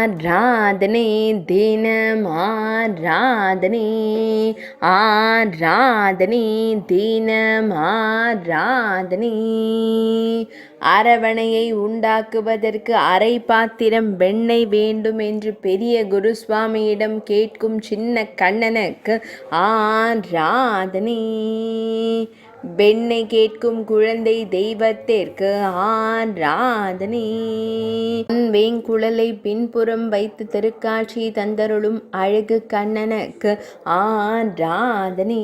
ஆராதனை தினம் ஆராதனை ஆராதனை தினம் ஆராதனை. அரவணையை உண்டாக்குவதற்கு அரை பாத்திரம் வெண்ணெய் வேண்டும் என்று பெரிய குருசுவாமியிடம் கேட்கும் சின்ன கண்ணனுக்கு ஆராதனை. வெண்ணெய் கேட்கும் குழந்தை தெய்வத்திற்கு ஆராதனை. வேங்குழலை பின்புறம் வைத்து திருக்காட்சி தந்தருளும் அழகு கண்ணனுக்கு ஆராதனை.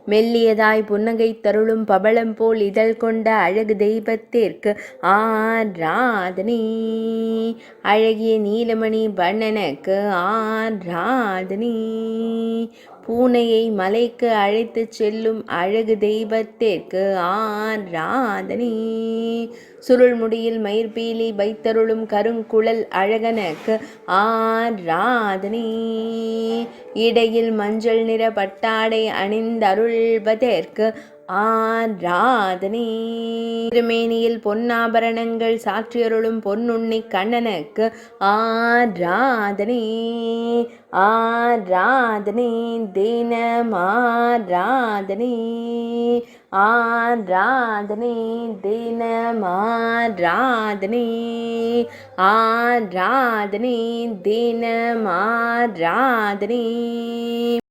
மெல்லியதாய் புன்னகை தருளும் பவளம் போல் இதழ் கொண்ட அழகு தெய்வத்திற்கு ஆராதனை. அழகிய நீலமணி வண்ணனுக்கு ஆராதனை. பூனையை மலைக்கு அழைத்து செல்லும் அழகு தெய்வத்திற்கு ஆராதனை. சுருள்முடியில் மயிர்பீலி வைத்தருளும் கருங்குழல் அழகனுக்கு ஆராதனை. இடையில் மஞ்சள் நிற பட்டாடை அணிந்தருள்வதற்கு ஆராதனை. திருமேனியில் பொன்னாபரணங்கள் சாற்றியருளும் பொன்னுண்ணி கண்ணனுக்கு ஆராதனை. ஆராதனை தினம் ஆராதனை ஆராதனை தினம் ஆராதனை ஆராதனை தினம் ஆராதனை.